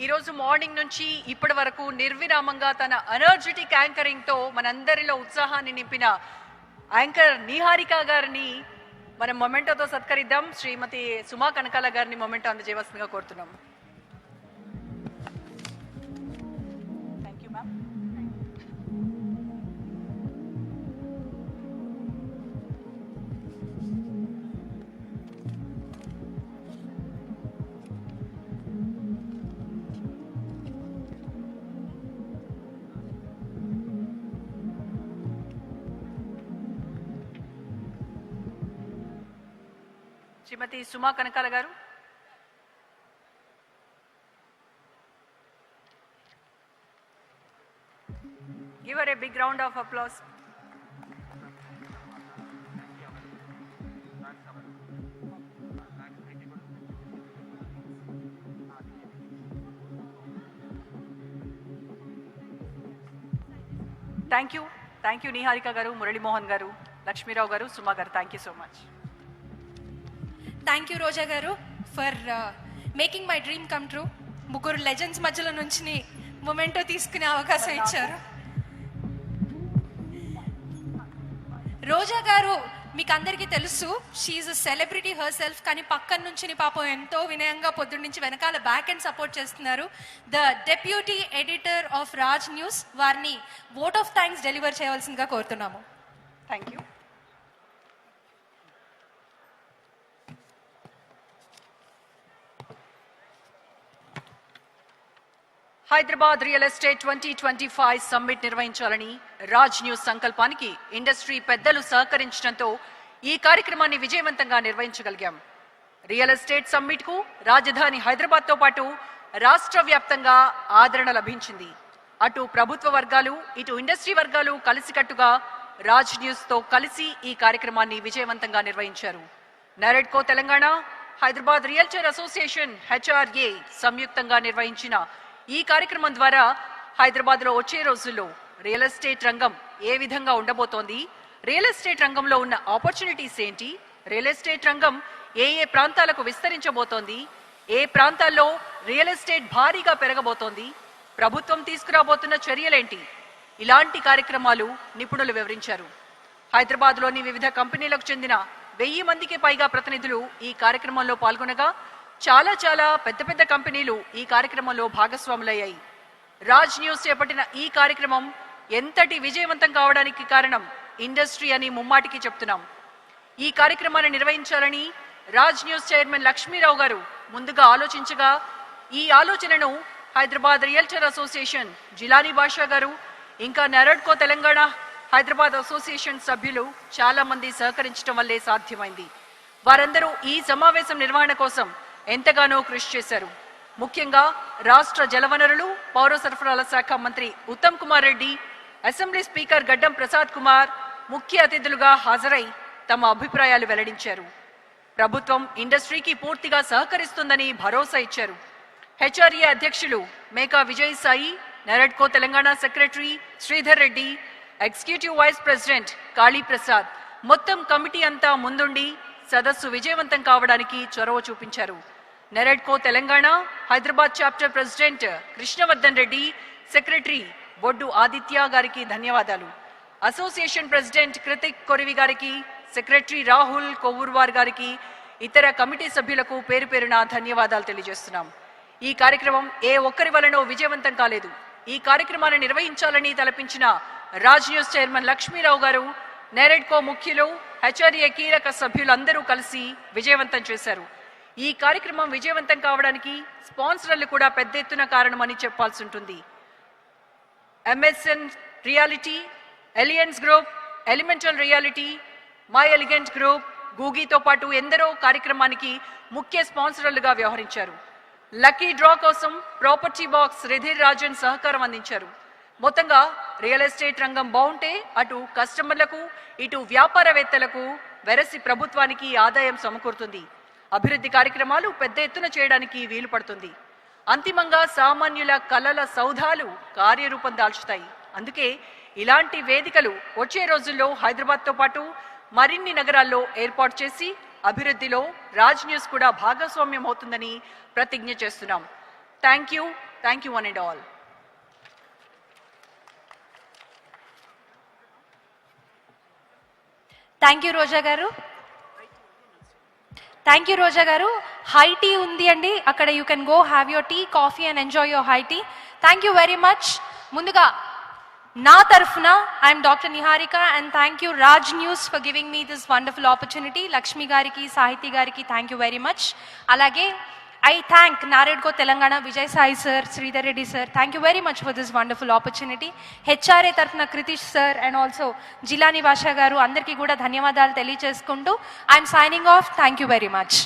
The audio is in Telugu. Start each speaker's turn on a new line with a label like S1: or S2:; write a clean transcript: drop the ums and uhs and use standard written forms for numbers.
S1: ఈరోజు మార్నింగ్ నుంచి ఇప్పటి వరకు నిర్విరామంగా తన ఎనర్జెటిక్ యాంకరింగ్తో మనందరిలో ఉత్సాహాన్ని నింపిన యాంకర్ నిహారిక గారిని మనం మొమెంటోతో సత్కరిద్దాం. శ్రీమతి సుమా కనకాల గారిని మొమెంటో అందజేయవలసిందిగా కోరుతున్నాం. Thank you ma'am. Srimati Suma Kanakala garu. Give her a big round of applause. Thank you Niharika garu, Murali Mohan garu, Lakshmi Rao garu, Suma garu. Thank you so much.
S2: Thank you Roja garu for making my dream come true. ముగ్గురు లెజెండ్స్ మధ్యలో నుంచి మొమెంటో తీసుకునే అవకాశం ఇచ్చారు. రోజా గారు మీకు అందరికీ తెలుసు, she a celebrity herself. కానీ పక్కన నుంచి పాపం ఎంతో వినయంగా పొద్దున్న నుంచి వెనకాల బ్యాక్ అండ్ సపోర్ట్ చేస్తున్నారు. The deputy editor of Raj News వారిని ఓట్ ఆఫ్ థ్యాంక్స్ డెలివర్ చేయవలసిందిగా కోరుతున్నాము.
S1: Thank you. Hyderabad real estate 2025 summit నిర్వహించాలని రాజ్ న్యూస్ సంకల్పానికి ఇండస్ట్రీ పెద్దలు సహకరించడంతో ఈ కార్యక్రమాన్ని విజయవంతంగా నిర్వహించగలిగాం. రియల్ ఎస్టేట్ సమ్మిట్ కు రాజధాని హైదరాబాద్తో పాటు రాష్ట్ర వ్యాప్తంగా ఆదరణ లభించింది. అటు ప్రభుత్వ వర్గాలు ఇటు ఇండస్ట్రీ వర్గాలు కలిసికట్టుగా రాజ్ న్యూస్తో కలిసి ఈ కార్యక్రమాన్ని విజయవంతంగా నిర్వహించారు. NAREDCO Telangana, Hyderabad realtor association HRA సంయుక్తంగా నిర్వహించిన ఈ కార్యక్రమం ద్వారా హైదరాబాద్లో వచ్చే రోజుల్లో రియల్ ఎస్టేట్ రంగం ఏ విధంగా ఉండబోతోంది, రియల్ ఎస్టేట్ రంగంలో ఉన్న ఆపర్చునిటీస్ ఏంటి, రియల్ ఎస్టేట్ రంగం ఏ ఏ ప్రాంతాలకు విస్తరించబోతోంది, ఏ ప్రాంతాల్లో రియల్ ఎస్టేట్ భారీగా పెరగబోతోంది, ప్రభుత్వం తీసుకురాబోతున్న చర్యలేంటి, ఇలాంటి కార్యక్రమాలు నిపుణులు వివరించారు. హైదరాబాద్లోని వివిధ కంపెనీలకు చెందిన 1000 మందికి పైగా ప్రతినిధులు ఈ కార్యక్రమంలో పాల్గొనగా చాలా పెద్ద కంపెనీలు ఈ కార్యక్రమంలో భాగస్వాములయ్యాయి. రాజ్ న్యూస్ చేపట్టిన ఈ కార్యక్రమం ఎంతటి విజయవంతం కావడానికి కారణం ఇండస్ట్రీ అని ముమ్మాటికి చెప్తున్నాం. ఈ కార్యక్రమాన్ని నిర్వహించాలని రాజ్ న్యూస్ చైర్మన్ లక్ష్మీరావు గారు ముందుగా ఆలోచించగా ఈ ఆలోచనను హైదరాబాద్ రియల్టర్ అసోసియేషన్ జిలానీ బాషా గారు, ఇంకా నెరెడ్కో తెలంగాణ హైదరాబాద్ అసోసియేషన్ సభ్యులు చాలా మంది సహకరించడం వల్లే సాధ్యమైంది. వారందరూ ఈ సమావేశం నిర్వహణ కోసం ఎంతగానో కృషి చేశారు. ముఖ్యంగా రాష్ట్ర జలవనరులు పౌర సరఫరాల శాఖ మంత్రి ఉత్తమ్ కుమార్ రెడ్డి, అసెంబ్లీ స్పీకర్ గడ్డం ప్రసాద్ కుమార్ ముఖ్య అతిథులుగా హాజరై తమ అభిప్రాయాలు వెల్లడించారు. ప్రభుత్వం ఇండస్ట్రీకి పూర్తిగా సహకరిస్తుందని భరోసా ఇచ్చారు. HRA అధ్యక్షులు Meka Vijayasai, NAREDCO Telangana secretary Sridhar Reddy, executive vice president Kaliprasad మొత్తం కమిటీ అంతా ముందుండి సదస్సు విజయవంతం కావడానికి చొరవ చూపించారు. NAREDCO Telangana Hyderabad chapter president Krishnavardhan Reddy, secretary Boddu Aditya గారికి ధన్యవాదాలు. అసోసియేషన్ ప్రెసిడెంట్ కృతిక్ కొరివి గారికి, సెక్రటరీ రాహుల్ కొవ్వూర్వార్ గారికి, ఇతర కమిటీ సభ్యులకు పేరు పేరున ధన్యవాదాలు తెలియజేస్తున్నాం. ఈ కార్యక్రమం ఏ ఒక్కరి వలనో విజయవంతం కాలేదు. ఈ కార్యక్రమాన్ని నిర్వహించాలని తలపించిన రాజ్ న్యూస్ చైర్మన్ లక్ష్మీరావు గారు, నెరెడ్కో ముఖ్యులు, HRA కీలక సభ్యులందరూ కలిసి విజయవంతం చేశారు. ఈ కార్యక్రమం విజయవంతం కావడానికి స్పాన్సర్లు కూడా పెద్ద ఎత్తున కారణమని చెప్పాల్సి ఉంటుంది. MSN Reality, Aliens Group, Elemental Reality, My Elegant Group, గూగీతో పాటు ఎందరో కార్యక్రమానికి ముఖ్య స్పాన్సర్లుగా వ్యవహరించారు. లక్కీ డ్రా కోసం ప్రాపర్టీ బాక్స్ రిధిర్ రాజన్ సహకారం అందించారు. మొత్తంగా రియల్ ఎస్టేట్ రంగం బాగుంటే అటు కస్టమర్లకు ఇటు వ్యాపారవేత్తలకు వెరసి ప్రభుత్వానికి ఆదాయం సమకూరుతుంది. అభివృద్ధి కార్యక్రమాలు పెద్ద ఎత్తున చేయడానికి వీలు పడుతుంది. అంతిమంగా సామాన్యుల కలల సౌధాలు కార్యరూపం దాల్చుతాయి. అందుకే ఇలాంటి వేదికలు వచ్చే రోజుల్లో హైదరాబాద్తో పాటు మరిన్ని నగరాల్లో ఏర్పాటు చేసి అభివృద్ధిలో రాజ్ న్యూస్ కూడా భాగస్వామ్యం అవుతుందని ప్రతిజ్ఞ చేస్తున్నాం. Thank you. Thank you one and all.
S2: Thank you Roja garu. Thank you Roja గారు. హై టీ ఉంది అండి అక్కడ, you can go have your tea, coffee and enjoy your high tea. Thank you very much. ముందుగా నా తరఫున I'm doctor Niharika and thank you Raj News for giving me this wonderful opportunity. Lakshmi గారికి, సాహితీ గారికి థ్యాంక్ యూ వెరీ మచ్. అలాగే I thank NAREDCO Telangana Vijay Sai sir, Sridhar Reddy sir, thank you very much for this wonderful opportunity. HRA తరఫున Kritish sir and also Jilani భాషా గారు అందరికీ కూడా ధన్యవాదాలు తెలియజేసుకుంటూ I'm signing off. Thank you very much.